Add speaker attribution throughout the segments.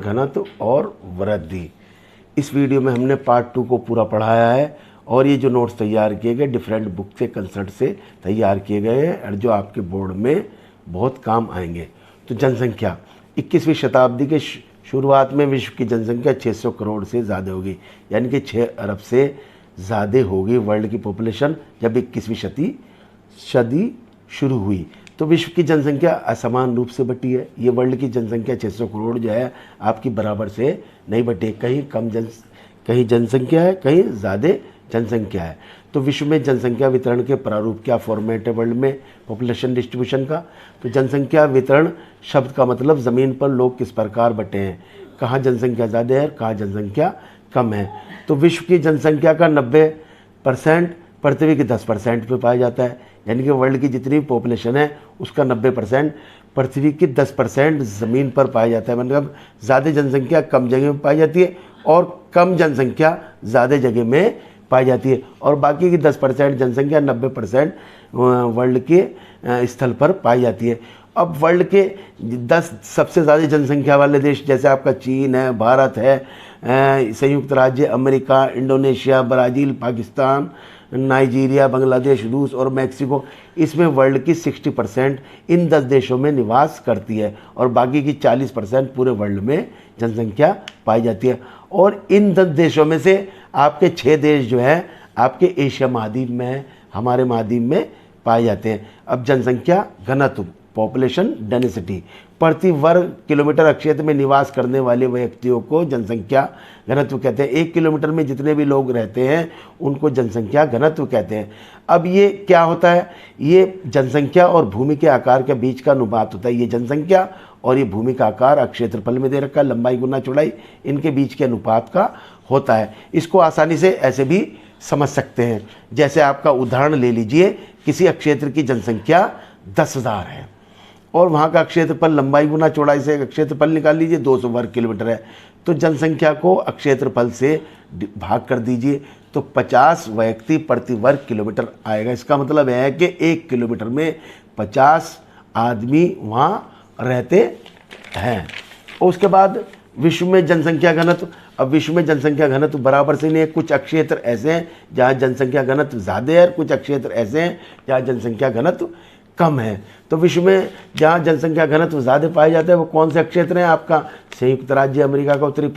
Speaker 1: घनत्व और वृद्धि। इस वीडियो में हमने पार्ट 2 को पूरा पढ़ाया है और ये जो नोट्स तैयार किए गए डिफरेंट बुक से कंसल्ट से तैयार किए गए हैं और जो आपके बोर्ड में बहुत काम आएंगे। तो जनसंख्या 21वीं शताब्दी के शुरुआत में विश्व की जनसंख्या 600 करोड़ से ज़्यादा होगी, यानी कि 6 अरब से ज़्यादा होगी वर्ल्ड की पॉपुलेशन जब 21वीं सदी शुरू हुई। तो विश्व की जनसंख्या असमान रूप से बटी है। ये वर्ल्ड की जनसंख्या 600 करोड़ जो है आपकी बराबर से नहीं बटी, कहीं कहीं जनसंख्या है, कहीं ज़्यादा जनसंख्या है। तो विश्व में जनसंख्या वितरण के प्रारूप क्या फॉर्मेट है वर्ल्ड में पॉपुलेशन डिस्ट्रीब्यूशन का? तो जनसंख्या वितरण शब्द का मतलब ज़मीन पर लोग किस प्रकार बटे हैं, कहाँ जनसंख्या ज़्यादा है, कहाँ जनसंख्या कम है। तो विश्व की जनसंख्या का 90% पृथ्वी के 10% पे पाया जाता है, यानी कि वर्ल्ड की जितनी पॉपुलेशन है उसका 90% पृथ्वी की 10% ज़मीन पर पाया जाता है। मतलब ज़्यादा जनसंख्या कम जगह में पाई जाती है और कम जनसंख्या ज़्यादा जगह में पाई जाती है, और बाकी की 10% जनसंख्या 90% वर्ल्ड के स्थल पर पाई जाती है। अब वर्ल्ड के 10 सबसे ज़्यादा जनसंख्या वाले देश जैसे आपका चीन है, भारत है, संयुक्त राज्य America, Indonesia, Brazil, Pakistan, Nigeria, Bangladesh, रूस और मैक्सिको, इसमें वर्ल्ड की 60% इन 10 देशों में निवास करती है और बाकी की 40% पूरे वर्ल्ड में जनसंख्या पाई जाती है। और इन 10 देशों में से आपके 6 देश जो है आपके एशिया महाद्वीप में है, हमारे महाद्वीप में पाए जाते हैं। अब जनसंख्या घनत्व पॉपुलेशन डेंसिटी प्रति वर्ग किलोमीटर क्षेत्र में निवास करने वाले व्यक्तियों को जनसंख्या घनत्व कहते हैं। 1 किलोमीटर में जितने भी लोग रहते हैं उनको जनसंख्या घनत्व कहते हैं। अब ये क्या होता है, ये जनसंख्या और भूमि के आकार के बीच का अनुपात होता है। ये जनसंख्या और ये भूमि का आकार क्षेत्रफल में दे रखा है, लंबाई गुना चौड़ाई, इनके बीच के अनुपात का होता है। इसको आसानी से ऐसे भी समझ सकते हैं, जैसे आपका उदाहरण ले लीजिए, किसी क्षेत्र की जनसंख्या 10,000 है और वहाँ का क्षेत्रफल लंबाई गुना चौड़ाई से क्षेत्रफल निकाल लीजिए 200 वर्ग किलोमीटर है। तो जनसंख्या को क्षेत्रफल से भाग कर दीजिए तो 50 व्यक्ति प्रति वर्ग किलोमीटर आएगा। इसका मतलब है कि 1 किलोमीटर में 50 आदमी वहाँ रहते हैं। उसके बाद विश्व में जनसंख्या घनत्व। अब विश्व में जनसंख्या घनत्व बराबर से नहीं है, कुछ क्षेत्र ऐसे हैं जहाँ जनसंख्या घनत्व ज़्यादा है, कुछ क्षेत्र ऐसे हैं जहाँ जनसंख्या घनत्व कम है। तो विश्व में जहाँ जनसंख्या घनत्व ज़्यादा पाया जाता है वो कौन से क्षेत्र हैं? आपका संयुक्त राज्य अमेरिका का उत्तरी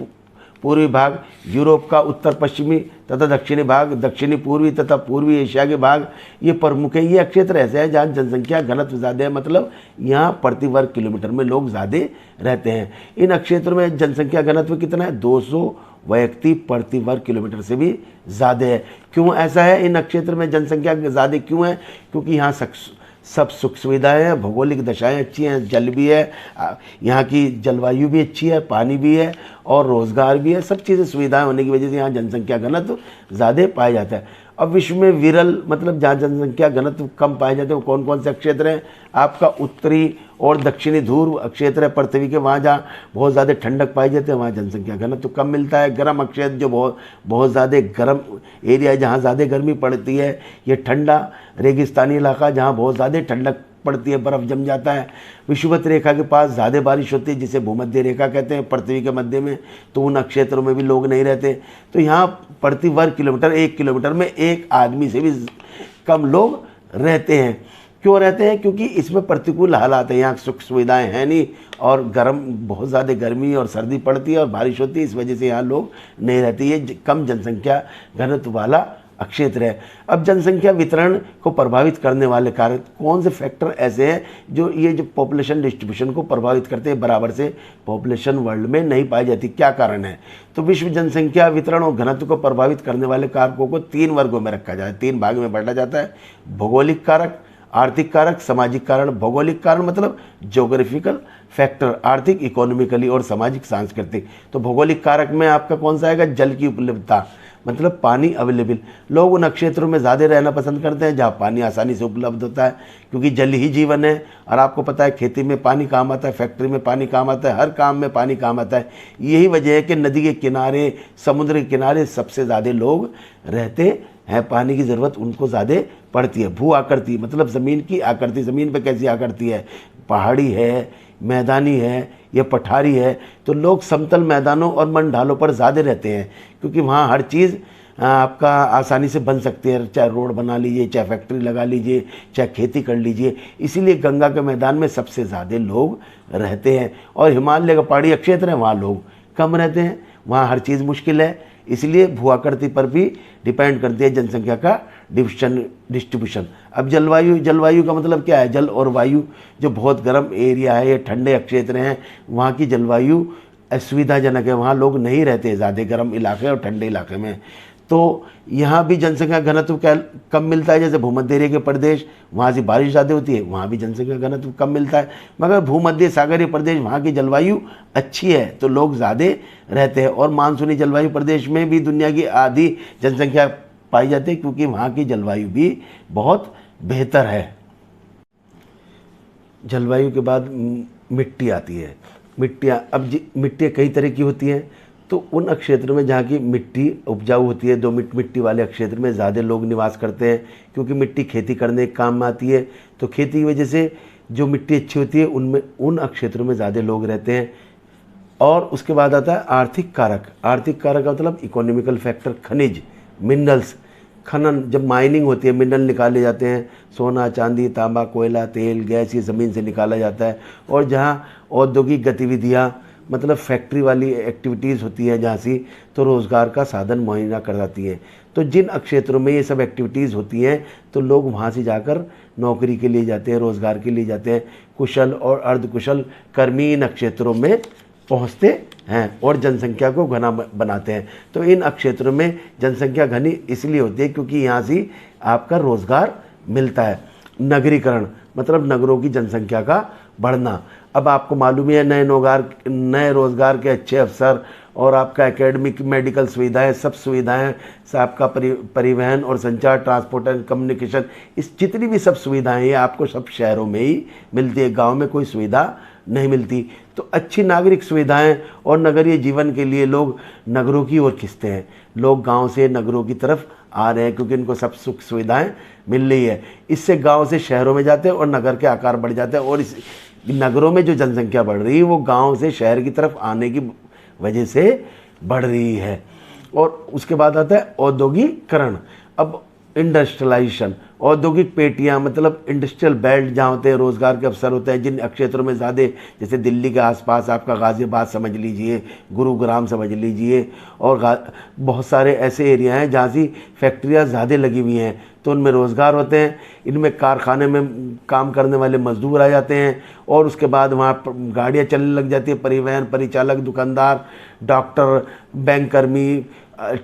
Speaker 1: पूर्वी भाग, यूरोप का उत्तर पश्चिमी तथा दक्षिणी भाग, दक्षिणी पूर्वी तथा पूर्वी एशिया के भाग, ये प्रमुख है। ये क्षेत्र ऐसे हैं जहाँ जनसंख्या घनत्व ज़्यादा है, मतलब यहाँ प्रति वर्ग किलोमीटर में लोग ज़्यादा रहते हैं। इन क्षेत्रों में जनसंख्या घनत्व कितना है? 200 व्यक्ति प्रति वर्ग किलोमीटर से भी ज़्यादा है। क्यों ऐसा है? इन क्षेत्र में जनसंख्या ज़्यादा क्यों है? क्योंकि यहाँ सब सुख सुविधाएँ हैं, भौगोलिक दशाएं अच्छी हैं, जल भी है, यहाँ की जलवायु भी अच्छी है, पानी भी है और रोज़गार भी है। सब चीज़ें सुविधाएं होने की वजह से यहाँ जनसंख्या घनत्व ज़्यादा पाया जाता है। अब विश्व में विरल मतलब जहाँ जनसंख्या घनत्व कम पाए जाते हैं वो कौन कौन से क्षेत्र हैं? आपका उत्तरी और दक्षिणी ध्रुव क्षेत्र है पृथ्वी के, वहाँ जहाँ बहुत ज़्यादा ठंडक पाई जाती है वहाँ जनसंख्या घनत्व कम मिलता है। गर्म क्षेत्र जो बहुत ज़्यादा गर्म एरिया है जहाँ ज़्यादा गर्मी पड़ती है, ये ठंडा रेगिस्तानी इलाका जहाँ बहुत ज़्यादा ठंडक पड़ती है, बर्फ़ जम जाता है। विषुवत रेखा के पास ज़्यादा बारिश होती है जिसे भूमध्य रेखा कहते हैं पृथ्वी के मध्य में, तो उन क्षेत्रों में भी लोग नहीं रहते। तो यहाँ प्रति वर्ग किलोमीटर 1 किलोमीटर में 1 आदमी से भी कम लोग रहते हैं। क्यों रहते हैं? क्योंकि इसमें प्रतिकूल हालात हैं, यहाँ सुख सुविधाएं हैं नहीं और बहुत ज़्यादा गर्मी और सर्दी पड़ती है और बारिश होती है, इस वजह से यहाँ लोग नहीं रहते। ये कम जनसंख्या घनत्व वाला क्षेत्र है। अब जनसंख्या वितरण को प्रभावित करने वाले कारक कौन से फैक्टर ऐसे हैं जो पॉपुलेशन डिस्ट्रीब्यूशन को प्रभावित करते हैं? बराबर से पॉपुलेशन वर्ल्ड में नहीं पाई जाती। क्या कारण है? तो विश्व जनसंख्या वितरण और घनत्व को प्रभावित करने वाले कारकों को 3 वर्गों में रखा जाए, 3 भाग में बांटा जाता है। भौगोलिक कारक, आर्थिक कारक, सामाजिक कारण। भौगोलिक कारण मतलब ज्योग्राफिकल फैक्टर, आर्थिक, इकोनॉमिकली और सामाजिक सांस्कृतिक। तो भौगोलिक कारक में आपका कौन सा आएगा? जल की उपलब्धता, मतलब पानी अवेलेबल। लोग उन क्षेत्रों में ज़्यादा रहना पसंद करते हैं जहाँ पानी आसानी से उपलब्ध होता है, क्योंकि जल ही जीवन है। और आपको पता है खेती में पानी काम आता है, फैक्ट्री में पानी काम आता है, हर काम में पानी काम आता है। यही वजह है कि नदी के किनारे, समुद्र के किनारे सबसे ज़्यादा लोग रहते हैं। पानी की ज़रूरत उनको ज़्यादा पड़ती है। भू आकृति मतलब ज़मीन की आकृति, ज़मीन पर कैसी आकृति है, पहाड़ी है, मैदानी है या पठारी है, तो लोग समतल मैदानों और मन ढालों पर ज़्यादा रहते हैं, क्योंकि वहाँ हर चीज़ आपका आसानी से बन सकती है। चाहे रोड बना लीजिए, चाहे फैक्ट्री लगा लीजिए, चाहे खेती कर लीजिए। इसीलिए गंगा के मैदान में सबसे ज़्यादा लोग रहते हैं। और हिमालय का पहाड़ी क्षेत्र है, वहाँ लोग कम रहते हैं, वहाँ हर चीज़ मुश्किल है। इसलिए भूआकृति पर भी डिपेंड करती है जनसंख्या का डिस्ट्रीब्यूशन। अब जलवायु का मतलब क्या है? जल और वायु। जो बहुत गर्म एरिया है, ये ठंडे क्षेत्र हैं, वहाँ की जलवायु असुविधाजनक है, वहाँ लोग नहीं रहते ज़्यादा गर्म इलाके और ठंडे इलाके में। तो यहाँ भी जनसंख्या घनत्व कम मिलता है। जैसे भूमध्य एरिया के प्रदेश, वहाँ से बारिश ज़्यादा होती है, वहाँ भी जनसंख्या घनत्व कम मिलता है। मगर भूमध्य सागरीय प्रदेश, वहाँ की जलवायु अच्छी है, तो लोग ज़्यादा रहते हैं। और मानसूनी जलवायु प्रदेश में भी दुनिया की आधी जनसंख्या पाई जाती है, क्योंकि वहाँ की जलवायु भी बहुत बेहतर है। जलवायु के बाद मिट्टी आती है। मिट्टियाँ कई तरह की होती हैं। तो उन क्षेत्र में जहाँ की मिट्टी उपजाऊ होती है, दो मिट्टी वाले क्षेत्र में ज़्यादा लोग निवास करते हैं, क्योंकि मिट्टी खेती करने के काम में आती है। तो खेती की वजह से जो मिट्टी अच्छी होती है, उनमें उन क्षेत्रों में ज़्यादा लोग रहते हैं। और उसके बाद आता है आर्थिक कारक। आर्थिक कारक का मतलब इकोनॉमिकल फैक्टर, खनिज, मिनरल्स, खनन। जब माइनिंग होती है, मिनरल निकाले जाते हैं, सोना, चांदी, तांबा, कोयला, तेल, गैस, ये ज़मीन से निकाला जाता है। और जहाँ औद्योगिक गतिविधियाँ, मतलब फैक्ट्री वाली एक्टिविटीज़ होती है जहाँ सी, तो रोज़गार का साधन मुहैया कर जाती है। तो जिन क्षेत्रों में ये सब एक्टिविटीज़ होती हैं, तो लोग वहाँ से जाकर नौकरी के लिए जाते हैं, रोज़गार के लिए जाते हैं। कुशल और अर्धकुशल कर्मी इन क्षेत्रों में पहुँचते हैं और जनसंख्या को घना बनाते हैं। तो इन क्षेत्रों में जनसंख्या घनी इसलिए होती है क्योंकि यहाँ से आपका रोज़गार मिलता है। नगरीकरण मतलब नगरों की जनसंख्या का बढ़ना। अब आपको मालूम ही है, नए रोज़गार के अच्छे अवसर और आपका एकेडमिक, मेडिकल सुविधाएं, सब सुविधाएं से आपका परिवहन और संचार, ट्रांसपोर्ट एंड कम्युनिकेशन, इस जितनी भी सब सुविधाएं हैं आपको सब शहरों में ही मिलती है, गांव में कोई सुविधा नहीं मिलती। तो अच्छी नागरिक सुविधाएं और नगरीय जीवन के लिए लोग नगरों की ओर खिंचते हैं। लोग गांव से नगरों की तरफ आ रहे हैं क्योंकि इनको सब सुख सुविधाएं मिल रही है। इससे गांव से शहरों में जाते हैं और नगर के आकार बढ़ जाते हैं। और इस नगरों में जो जनसंख्या बढ़ रही है वो गांव से शहर की तरफ आने की वजह से बढ़ रही है। और उसके बाद आता है औद्योगिकरण। अब इंडस्ट्रियलाइजेशन, औद्योगिक पेटियां मतलब इंडस्ट्रियल बेल्ट जहाँ होते हैं, रोज़गार के अवसर होते हैं जिन क्षेत्रों में ज़्यादा, जैसे दिल्ली के आसपास आपका गाज़ियाबाद समझ लीजिए, गुरुग्राम समझ लीजिए, और बहुत सारे ऐसे एरिया हैं जहाँ से फैक्ट्रियाँ ज़्यादा लगी हुई हैं, तो उनमें रोज़गार होते हैं। इनमें कारखाने में काम करने वाले मजदूर आ जाते हैं और उसके बाद वहाँ गाड़ियाँ चलने लग जाती है, परिवहन, परिचालक, दुकानदार, डॉक्टर, बैंक कर्मी,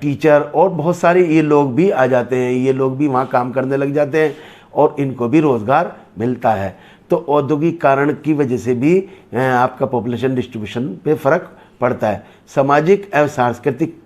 Speaker 1: टीचर और बहुत सारे ये लोग भी आ जाते हैं। ये लोग भी वहाँ काम करने लग जाते हैं और इनको भी रोज़गार मिलता है। तो औद्योगिक कारण की वजह से भी आपका पॉपुलेशन डिस्ट्रीब्यूशन पे फ़र्क पड़ता है। सामाजिक एवं सांस्कृतिक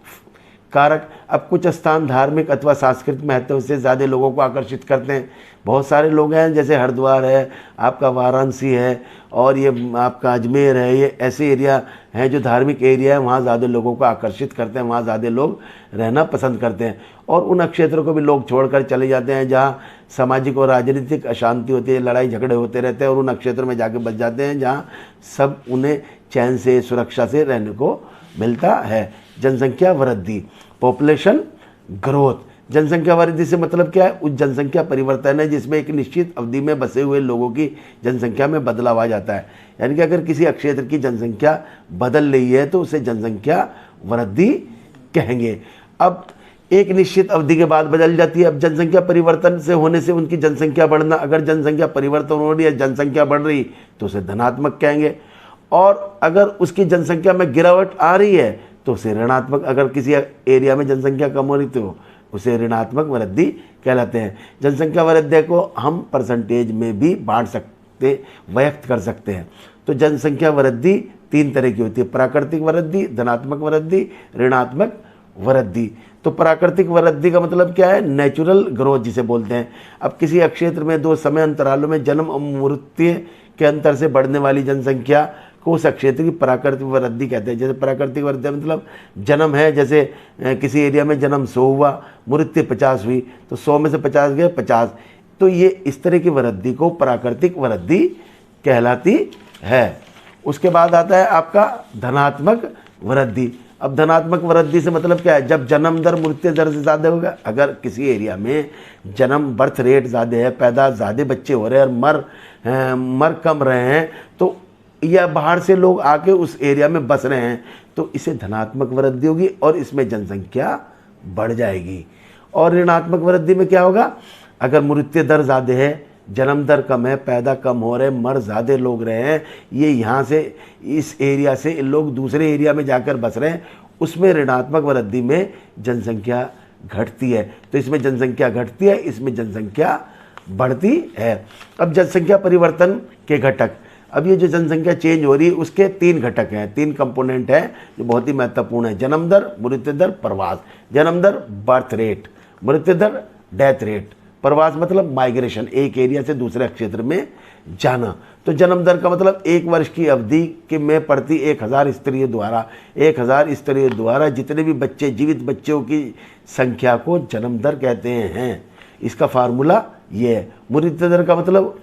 Speaker 1: कारक। अब कुछ स्थान धार्मिक अथवा सांस्कृतिक महत्व से ज़्यादा लोगों को आकर्षित करते हैं। बहुत सारे लोग हैं, जैसे हरिद्वार है, आपका वाराणसी है और ये आपका अजमेर है, ये ऐसे एरिया हैं जो धार्मिक एरिया है, वहाँ ज़्यादा लोगों को आकर्षित करते हैं, वहाँ ज़्यादा लोग रहना पसंद करते हैं। और उन क्षेत्रों को भी लोग छोड़कर चले जाते हैं जहाँ सामाजिक और राजनीतिक अशांति होती है, लड़ाई झगड़े होते रहते हैं, और उन क्षेत्रों में जाके बच जाते हैं जहाँ सब उन्हें चैन से, सुरक्षा से रहने को मिलता है। जनसंख्या वृद्धि, पॉपुलेशन ग्रोथ। जनसंख्या वृद्धि से मतलब क्या है? उस जनसंख्या परिवर्तन है जिसमें एक निश्चित अवधि में बसे हुए लोगों की जनसंख्या में बदलाव आ जाता है। यानी कि अगर किसी क्षेत्र की जनसंख्या बदल रही है तो उसे जनसंख्या वृद्धि कहेंगे। अब एक निश्चित अवधि के बाद बदल जाती है। अब जनसंख्या परिवर्तन से होने से उनकी जनसंख्या बढ़ना, अगर जनसंख्या परिवर्तन हो रही है, जनसंख्या बढ़ रही, तो उसे धनात्मक कहेंगे। और अगर उसकी जनसंख्या में गिरावट आ रही है तो उसे ऋणात्मक। अगर किसी एरिया में जनसंख्या कम हो रही तो उसे ऋणात्मक वृद्धि कहलाते हैं। जनसंख्या वृद्धि को हम परसेंटेज में भी बांट सकते, व्यक्त कर सकते हैं। तो जनसंख्या वृद्धि 3 तरह की होती है: प्राकृतिक वृद्धि, धनात्मक वृद्धि, ऋणात्मक वृद्धि। तो प्राकृतिक वृद्धि का मतलब क्या है? नेचुरल ग्रोथ जिसे बोलते हैं। अब किसी क्षेत्र में 2 समय अंतरालों में जन्म और मृत्यु के अंतर से बढ़ने वाली जनसंख्या को उस क्षेत्र की प्राकृतिक वृद्धि कहते हैं। जैसे प्राकृतिक वृद्धि मतलब जन्म है, जैसे किसी एरिया में जन्म 100 हुआ, मृत्यु 50 हुई, तो 100 में से 50 गए 50। तो ये इस तरह की वृद्धि को प्राकृतिक वृद्धि कहलाती है। उसके बाद आता है आपका धनात्मक वृद्धि। अब धनात्मक वृद्धि से मतलब क्या है? जब जन्म दर मृत्यु दर से ज़्यादा होगा, अगर किसी एरिया में जन्म बर्थ रेट ज़्यादा है, पैदा ज़्यादा बच्चे हो रहे हैं और मर कम रहे हैं, तो या बाहर से लोग आके उस एरिया में बस रहे हैं, तो इसे धनात्मक वृद्धि होगी और इसमें जनसंख्या बढ़ जाएगी। और ऋणात्मक वृद्धि में क्या होगा? अगर मृत्यु दर ज़्यादा है, जन्म दर कम है, पैदा कम हो रहे हैं, मर ज़्यादा लोग रहे हैं, ये यहाँ से इस एरिया से लोग दूसरे एरिया में जाकर बस रहे हैं, उसमें ऋणात्मक वृद्धि में जनसंख्या घटती है। तो इसमें जनसंख्या घटती है, इसमें जनसंख्या बढ़ती है। अब जनसंख्या परिवर्तन के घटक, अब ये जो जनसंख्या चेंज हो रही है उसके 3 घटक हैं, 3 कंपोनेंट हैं जो बहुत ही महत्वपूर्ण है। जन्म दर, मृत्यु दर, प्रवास। जन्म दर बर्थ रेट, मृत्यु दर डेथ रेट, प्रवास मतलब माइग्रेशन, एक एरिया से दूसरे क्षेत्र में जाना। तो जन्म दर का मतलब 1 वर्ष की अवधि के में पड़ती 1000 स्त्रियों द्वारा जितने भी बच्चे, जीवित बच्चों की संख्या को जन्म दर कहते हैं। इसका फार्मूला ये है। मृत्यु दर का मतलब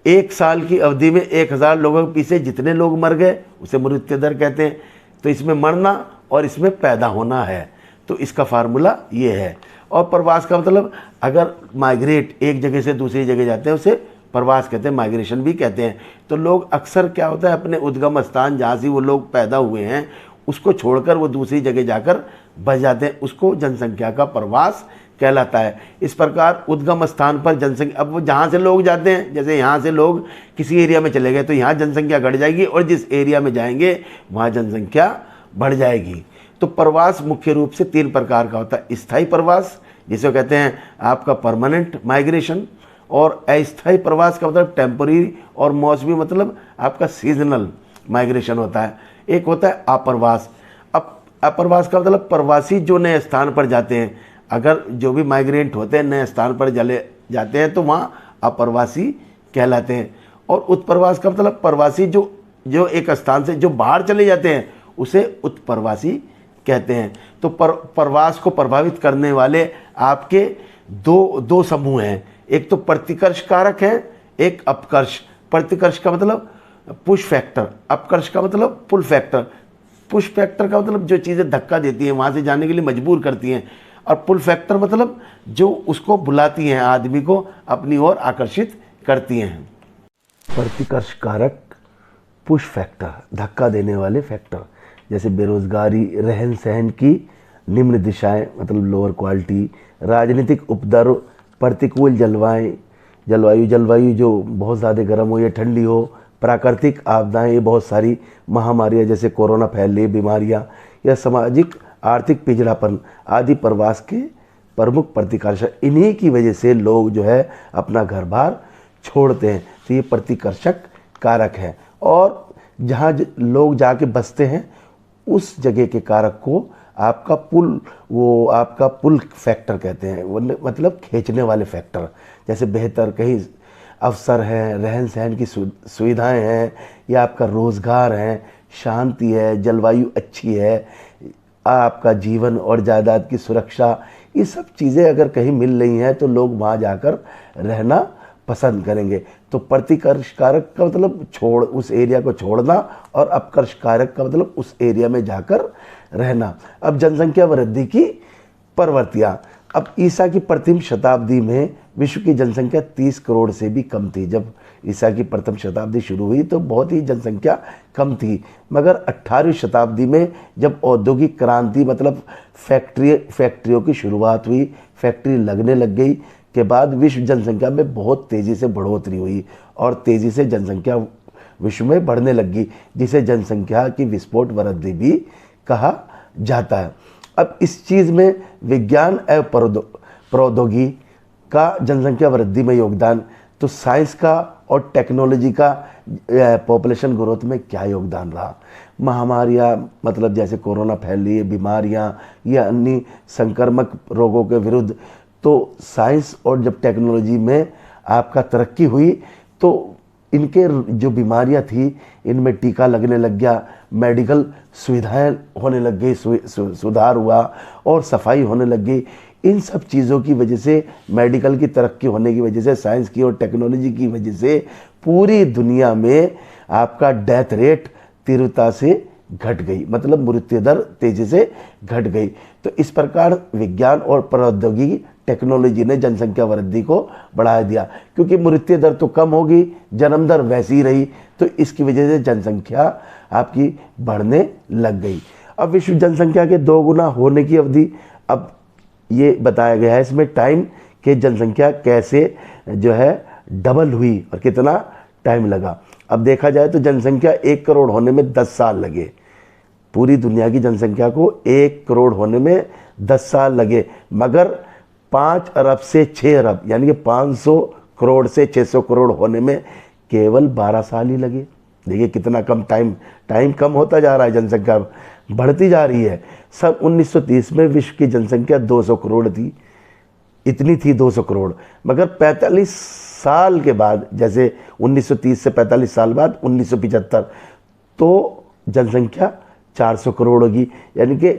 Speaker 1: 1 साल की अवधि में 1000 लोगों के पीछे जितने लोग मर गए उसे मृत्यु दर कहते हैं। तो इसमें मरना और इसमें पैदा होना है, तो इसका फार्मूला ये है। और प्रवास का मतलब अगर माइग्रेट एक जगह से दूसरी जगह जाते हैं उसे प्रवास कहते हैं, माइग्रेशन भी कहते हैं। तो लोग अक्सर क्या होता है, अपने उद्गम स्थान जहाँ से वो लोग पैदा हुए हैं उसको छोड़कर वो दूसरी जगह जाकर बस जाते हैं, उसको जनसंख्या का प्रवास कहलाता है। इस प्रकार उद्गम स्थान पर जनसंख्या, अब वो जहाँ से लोग जाते हैं, जैसे यहाँ से लोग किसी एरिया में चले गए तो यहाँ जनसंख्या घट जाएगी और जिस एरिया में जाएंगे वहाँ जनसंख्या बढ़ जाएगी। तो प्रवास मुख्य रूप से 3 प्रकार का होता है। स्थायी प्रवास जिसे कहते हैं आपका परमानेंट माइग्रेशन, और अस्थायी प्रवास का मतलब टेम्पररी, और मौसमी मतलब आपका सीजनल माइग्रेशन होता है। एक होता है अप्रवास। अब अप्रवास का मतलब प्रवासी जो नए स्थान पर जाते हैं, अगर जो भी माइग्रेंट होते हैं नए स्थान पर जाते हैं तो वहाँ अप्रवासी कहलाते हैं। और उत्प्रवास का मतलब प्रवासी जो एक स्थान से जो बाहर चले जाते हैं उसे उत्प्रवासी कहते हैं। तो प्रवास को प्रभावित करने वाले आपके दो समूह हैं, एक तो प्रतिकर्ष कारक है, एक अपकर्ष। प्रतिकर्ष का मतलब पुश फैक्टर, अपकर्ष का मतलब पुल फैक्टर। पुश फैक्टर का मतलब जो चीज़ें धक्का देती हैं, वहाँ से जाने के लिए मजबूर करती हैं, और पुल फैक्टर मतलब जो उसको बुलाती हैं, आदमी को अपनी ओर आकर्षित करती हैं। प्रतिकर्ष कारक, पुश फैक्टर, धक्का देने वाले फैक्टर, जैसे बेरोजगारी, रहन सहन की निम्न दिशाएं मतलब लोअर क्वालिटी, राजनीतिक उपद्रव, प्रतिकूल जलवायु जो बहुत ज़्यादा गर्म हो या ठंडी हो, प्राकृतिक आपदाएं, ये बहुत सारी महामारियां जैसे कोरोना फैल रही, बीमारियां, या सामाजिक आर्थिक पिछड़ापन आदि प्रवास के प्रमुख प्रतिकर्षक। इन्हीं की वजह से लोग जो है अपना घर बार छोड़ते हैं। तो ये प्रतिकर्षक कारक है। और जहाँ लोग जाके बसते हैं उस जगह के कारक को आपका पुल फैक्टर कहते हैं, मतलब खींचने वाले फैक्टर। जैसे बेहतर कहीं अवसर हैं, रहन सहन की सुविधाएं हैं, या आपका रोज़गार है, शांति है, जलवायु अच्छी है, आपका जीवन और जायदाद की सुरक्षा, ये सब चीज़ें अगर कहीं मिल रही हैं तो लोग वहाँ जाकर रहना पसंद करेंगे। तो प्रतिकर्ष कारक का मतलब उस एरिया को छोड़ना, और अपकर्ष कारक का मतलब उस एरिया में जाकर रहना। अब जनसंख्या वृद्धि की प्रवृत्तियाँ। अब ईसा की प्रथम शताब्दी में विश्व की जनसंख्या 30 करोड़ से भी कम थी। जब ईसा की प्रथम शताब्दी शुरू हुई तो बहुत ही जनसंख्या कम थी, मगर 18वीं शताब्दी में जब औद्योगिक क्रांति मतलब फैक्ट्रियों की शुरुआत हुई, फैक्ट्री लगने लग गई के बाद विश्व जनसंख्या में बहुत तेज़ी से बढ़ोतरी हुई और तेज़ी से जनसंख्या विश्व में बढ़ने लगी, जिसे जनसंख्या की विस्फोट वृद्धि भी कहा जाता है। अब इस चीज़ में विज्ञान एवं प्रौद्योगिकी का जनसंख्या वृद्धि में योगदान, तो साइंस का और टेक्नोलॉजी का पॉपुलेशन ग्रोथ में क्या योगदान रहा। महामारियाँ मतलब जैसे कोरोना फैल रही है, बीमारियाँ या अन्य संक्रामक रोगों के विरुद्ध, तो साइंस और जब टेक्नोलॉजी में आपका तरक्की हुई तो इनके जो बीमारियां थी इनमें टीका लगने लग गया, मेडिकल सुविधाएं होने लग गई, सुधार हुआ और सफाई होने लग गई। इन सब चीज़ों की वजह से, मेडिकल की तरक्की होने की वजह से, साइंस की और टेक्नोलॉजी की वजह से पूरी दुनिया में आपका डेथ रेट तीव्रता से घट गई, मतलब मृत्यु दर तेजी से घट गई। तो इस प्रकार विज्ञान और प्रौद्योगिकी टेक्नोलॉजी ने जनसंख्या वृद्धि को बढ़ा दिया, क्योंकि मृत्यु दर तो कम होगी, जन्म दर वैसी ही रही, तो इसकी वजह से जनसंख्या आपकी बढ़ने लग गई। अब विश्व जनसंख्या के 2 गुना होने की अवधि अब ये बताया गया है इसमें टाइम कि जनसंख्या कैसे जो है डबल हुई और कितना टाइम लगा। अब देखा जाए तो जनसंख्या 1 करोड़ होने में 10 साल लगे, पूरी दुनिया की जनसंख्या को 1 करोड़ होने में 10 साल लगे, मगर 5 अरब से 6 अरब यानी कि 500 करोड़ से 600 करोड़ होने में केवल 12 साल ही लगे। देखिए कितना कम टाइम कम होता जा रहा है, जनसंख्या बढ़ती जा रही है। सन 1930 में विश्व की जनसंख्या 200 करोड़ थी, इतनी थी 200 करोड़, मगर 45 साल के बाद, जैसे 1930 से 45 साल बाद 1975, तो जनसंख्या 400 करोड़ होगी, यानी कि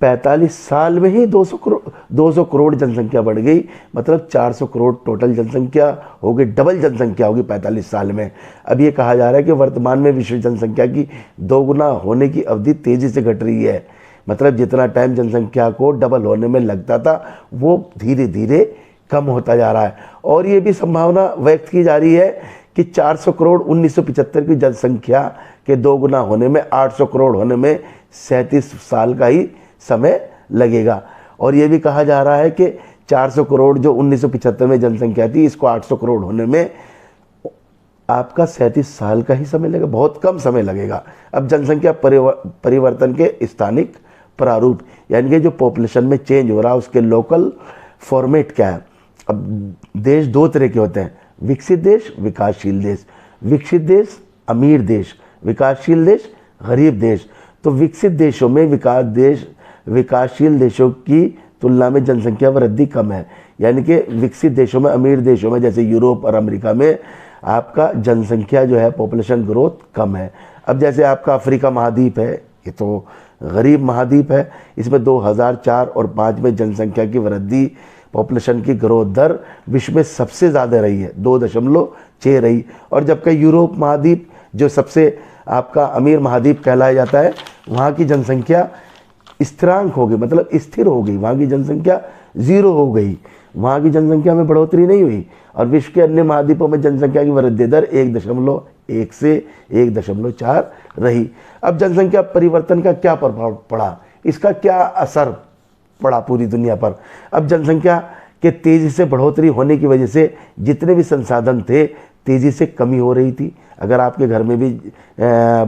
Speaker 1: 45 साल में ही 200 करोड़ जनसंख्या बढ़ गई, मतलब 400 करोड़ टोटल जनसंख्या हो गई, डबल जनसंख्या होगी 45 साल में। अब ये कहा जा रहा है कि वर्तमान में विश्व जनसंख्या की 2 गुना होने की अवधि तेजी से घट रही है, मतलब जितना टाइम जनसंख्या को डबल होने में लगता था वो धीरे धीरे कम होता जा रहा है। और ये भी संभावना व्यक्त की जा रही है कि 400 करोड़ 1975 की जनसंख्या के 2 गुना होने में, 800 करोड़ होने में 37 साल का ही समय लगेगा। और ये भी कहा जा रहा है कि 400 करोड़ जो 1975 में जनसंख्या थी, इसको 800 करोड़ होने में आपका 37 साल का ही समय लगेगा, बहुत कम समय लगेगा। अब जनसंख्या परिवर्तन के स्थानिक प्रारूप, यानी कि जो पॉपुलेशन में चेंज हो रहा है उसके लोकल फॉर्मेट क्या है। अब देश 2 तरह के होते हैं, विकसित देश, विकासशील देश। विकसित देश अमीर देश, विकासशील देश गरीब देश। तो विकसित देशों में विकासशील देशों की तुलना में जनसंख्या वृद्धि कम है, यानी कि विकसित देशों में, अमीर देशों में जैसे यूरोप और अमेरिका में आपका जनसंख्या जो है पॉपुलेशन ग्रोथ कम है। अब जैसे आपका अफ्रीका महाद्वीप है, ये तो गरीब महाद्वीप है, इसमें 2004 और 2005 में जनसंख्या की वृद्धि, पॉपुलेशन की ग्रोथ दर विश्व में सबसे ज़्यादा रही है, 2.6 रही। और जबकि यूरोप महाद्वीप जो सबसे आपका अमीर महाद्वीप कहलाया जाता है, वहाँ की जनसंख्या स्थिरांक हो गई, मतलब स्थिर हो गई, वहाँ की जनसंख्या 0 हो गई, वहाँ की जनसंख्या में बढ़ोतरी नहीं हुई। और विश्व के अन्य महाद्वीपों में जनसंख्या की वृद्धि दर 1.1 से 1.4 रही। अब जनसंख्या परिवर्तन का क्या प्रभाव पड़ा, इसका क्या असर पड़ा पूरी दुनिया पर। अब जनसंख्या के तेज़ी से बढ़ोतरी होने की वजह से जितने भी संसाधन थे तेज़ी से कमी हो रही थी। अगर आपके घर में भी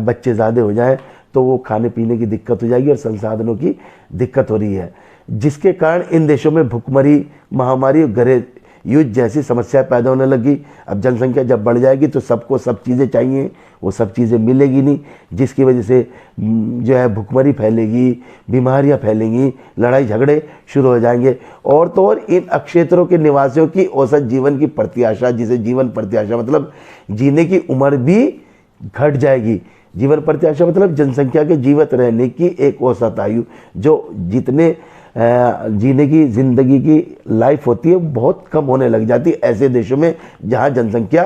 Speaker 1: बच्चे ज़्यादा हो जाएं तो वो खाने पीने की दिक्कत हो जाएगी और संसाधनों की दिक्कत हो रही है, जिसके कारण इन देशों में भुखमरी, महामारी और गृह युद्ध जैसी समस्या पैदा होने लगी। अब जनसंख्या जब बढ़ जाएगी तो सबको सब चीज़ें चाहिए, वो सब चीज़ें मिलेगी नहीं, जिसकी वजह से जो है भुखमरी फैलेगी, बीमारियां फैलेंगी, लड़ाई झगड़े शुरू हो जाएंगे। और तो और इन क्षेत्रों के निवासियों की औसत जीवन की प्रत्याशा, जिसे जीवन प्रत्याशा मतलब जीने की उम्र भी घट जाएगी। जीवन प्रत्याशा मतलब जनसंख्या के जीवित रहने की एक औसत आयु, जो जितने जीने की ज़िंदगी की लाइफ होती है बहुत कम होने लग जाती है ऐसे देशों में जहां जनसंख्या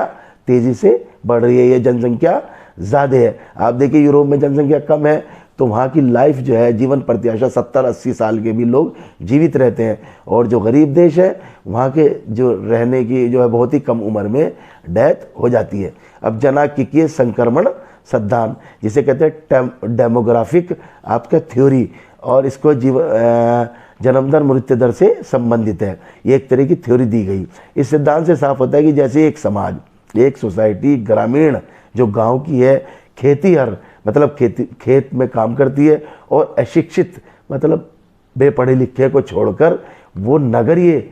Speaker 1: तेज़ी से बढ़ रही है या जनसंख्या ज़्यादा है। आप देखिए यूरोप में जनसंख्या कम है तो वहाँ की लाइफ जो है, जीवन प्रत्याशा 70-80 साल के भी लोग जीवित रहते हैं। और जो गरीब देश है वहाँ के जो रहने की जो है बहुत ही कम उम्र में डेथ हो जाती है। अब जनांकीय संक्रमण सिद्धांत जिसे कहते हैं डेमोग्राफिक आपका थ्योरी, और इसको जन्म दर मृत्यु दर से संबंधित है, ये एक तरह की थ्योरी दी गई। इस सिद्धांत से साफ होता है कि जैसे एक समाज, एक सोसाइटी ग्रामीण जो गांव की है, खेतीहर मतलब खेत में काम करती है, और अशिक्षित मतलब बेपढ़े लिखे को छोड़कर वो नगरीय,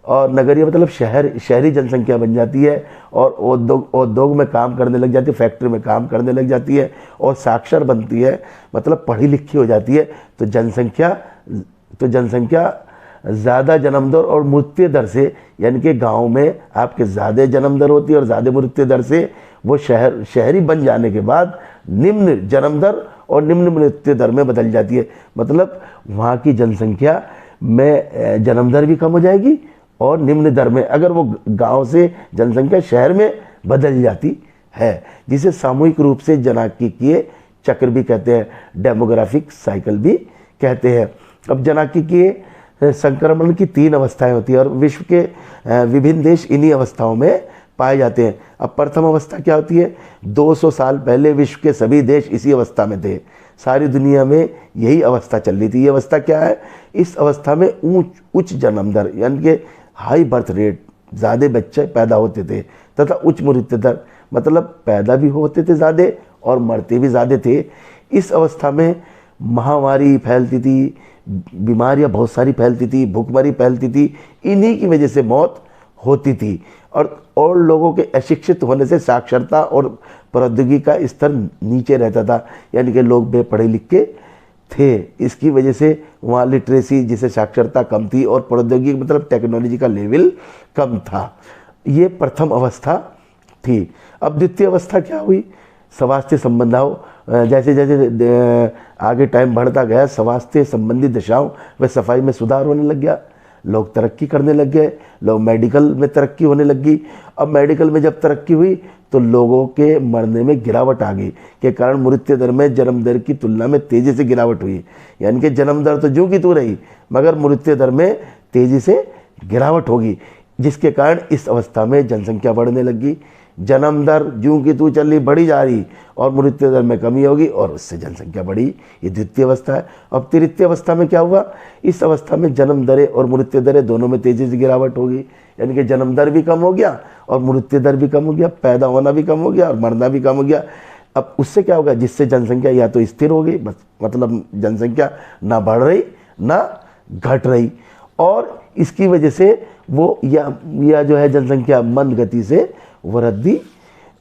Speaker 1: और नगरीय मतलब शहरी जनसंख्या बन जाती है, और उद्योग में काम करने लग जाती है, फैक्ट्री में काम करने लग जाती है, और साक्षर बनती है मतलब पढ़ी लिखी हो जाती है। तो जनसंख्या ज़्यादा जन्म दर और मृत्यु दर से, यानी कि गांव में आपके ज़्यादा जन्म दर होती है और ज़्यादा मृत्यु दर से वो शहरी बन जाने के बाद निम्न जन्म दर और निम्न मृत्यु दर में बदल जाती है। मतलब वहाँ की जनसंख्या में जन्म दर भी कम हो जाएगी और निम्न दर में, अगर वो गांव से जनसंख्या शहर में बदल जाती है, जिसे सामूहिक रूप से जनांकीय चक्र भी कहते हैं, डेमोग्राफिक साइकिल भी कहते हैं। अब जनांकीय संक्रमण की 3 अवस्थाएं होती हैं और विश्व के विभिन्न देश इन्हीं अवस्थाओं में पाए जाते हैं। अब प्रथम अवस्था क्या होती है? 200 साल पहले विश्व के सभी देश इसी अवस्था में थे, सारी दुनिया में यही अवस्था चल रही थी। ये अवस्था क्या है? इस अवस्था में उच्च जन्म दर यानी कि हाई बर्थ रेट, ज़्यादा बच्चे पैदा होते थे, तथा उच्च मृत्यु दर मतलब पैदा भी होते थे ज़्यादा और मरते भी ज़्यादा थे। इस अवस्था में महामारी फैलती थी, बीमारियां बहुत सारी फैलती थी, भूखमरी फैलती थी, इन्हीं की वजह से मौत होती थी। और लोगों के अशिक्षित होने से साक्षरता और प्रौद्योगिकी का स्तर नीचे रहता था, यानी कि लोग बेपढ़े लिखे थे। इसकी वजह से वहाँ लिटरेसी जिसे साक्षरता कम थी और प्रौद्योगिकी मतलब टेक्नोलॉजी का लेवल कम था। ये प्रथम अवस्था थी। अब द्वितीय अवस्था क्या हुई? स्वास्थ्य संबंधाओं, जैसे जैसे आगे टाइम बढ़ता गया, स्वास्थ्य संबंधी दशाओं व सफाई में सुधार होने लग गया, लोग तरक्की करने लग गए, लोग मेडिकल में तरक्की होने लगी। अब मेडिकल में जब तरक्की हुई तो लोगों के मरने में गिरावट आ गई, के कारण मृत्यु दर में जन्म दर की तुलना में तेज़ी से गिरावट हुई। यानी कि जन्म दर तो जो की तू रही, मगर मृत्यु दर में तेज़ी से गिरावट होगी, जिसके कारण इस अवस्था में जनसंख्या बढ़ने लगी। जन्म दर जूं की तू चल रही बढ़ी जा रही और मृत्यु दर में कमी होगी और उससे जनसंख्या बढ़ी। ये द्वितीय अवस्था है। अब तृतीय अवस्था में क्या हुआ? इस अवस्था में जन्म दरें और मृत्यु दरें दोनों में तेज़ी से गिरावट होगी, यानी कि जन्म दर भी कम हो गया और मृत्यु दर भी कम हो गया, पैदा होना भी कम हो गया और मरना भी कम हो गया। अब उससे क्या होगा? जिससे जनसंख्या या तो स्थिर हो गई, बस मतलब जनसंख्या ना बढ़ रही ना घट रही, और इसकी वजह से वो या जो है जनसंख्या मंद गति से वृद्धि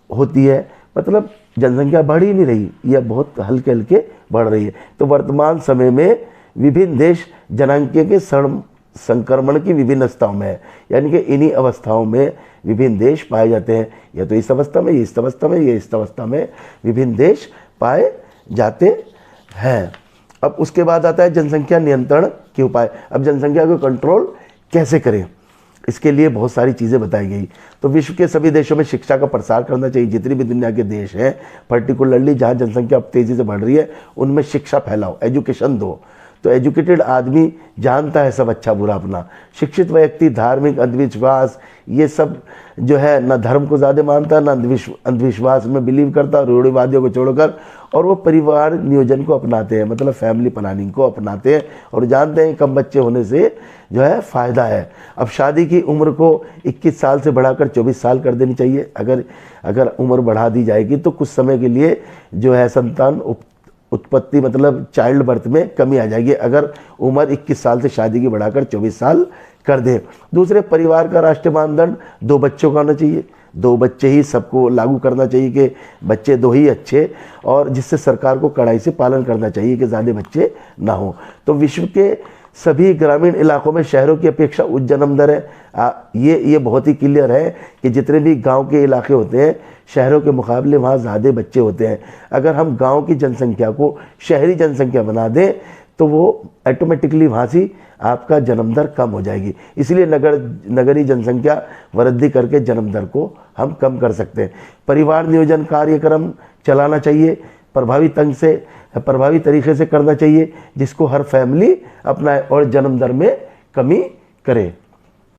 Speaker 1: होती है, मतलब जनसंख्या बढ़ ही नहीं रही, यह बहुत हल्के हल्के बढ़ रही है। तो वर्तमान समय में विभिन्न देश जनांकीय के संक्रमण की विभिन्न अवस्थाओं में है, यानी कि इन्हीं अवस्थाओं में विभिन्न देश पाए जाते हैं। या तो इस अवस्था में, ये इस अवस्था में, ये इस अवस्था में विभिन्न देश पाए जाते हैं। अब उसके बाद आता है जनसंख्या नियंत्रण के उपाय। अब जनसंख्या को कंट्रोल कैसे करें, इसके लिए बहुत सारी चीज़ें बताई गई। तो विश्व के सभी देशों में शिक्षा का प्रसार करना चाहिए। जितनी भी दुनिया के देश हैं, पर्टिकुलरली जहाँ जनसंख्या अब तेज़ी से बढ़ रही है, उनमें शिक्षा फैलाओ, एजुकेशन दो। तो एजुकेटेड आदमी जानता है सब अच्छा बुरा अपना। शिक्षित व्यक्ति धार्मिक अंधविश्वास ये सब जो है ना धर्म को ज़्यादा मानता है, ना अंधविश्वास में बिलीव करता, रूढ़िवादियों को छोड़कर, और वो परिवार नियोजन को अपनाते हैं, मतलब फैमिली प्लानिंग को अपनाते हैं और जानते हैं कम बच्चे होने से जो है फ़ायदा है। अब शादी की उम्र को 21 साल से बढ़ाकर 24 साल कर देनी चाहिए। अगर उम्र बढ़ा दी जाएगी तो कुछ समय के लिए जो है संतान उत्पत्ति मतलब चाइल्ड बर्थ में कमी आ जाएगी, अगर उम्र 21 साल से शादी की बढ़ाकर 24 साल कर दे। दूसरे, परिवार का राष्ट्रीय मानदंड 2 बच्चों का होना चाहिए। 2 बच्चे ही सबको लागू करना चाहिए कि बच्चे 2 ही अच्छे, और जिससे सरकार को कड़ाई से पालन करना चाहिए कि ज़्यादा बच्चे ना हो। तो विश्व के सभी ग्रामीण इलाकों में शहरों की अपेक्षा उच्च जन्म दर है। ये बहुत ही क्लियर है कि जितने भी गांव के इलाके होते हैं, शहरों के मुकाबले वहाँ ज़्यादा बच्चे होते हैं। अगर हम गांव की जनसंख्या को शहरी जनसंख्या बना दें तो वो ऑटोमेटिकली वहाँ से आपका जन्म दर कम हो जाएगी। इसलिए नगरीय जनसंख्या वृद्धि करके जन्म दर को हम कम कर सकते हैं। परिवार नियोजन कार्यक्रम चलाना चाहिए, प्रभावी तरीके से करना चाहिए, जिसको हर फैमिली अपनाए और जन्म दर में कमी करे।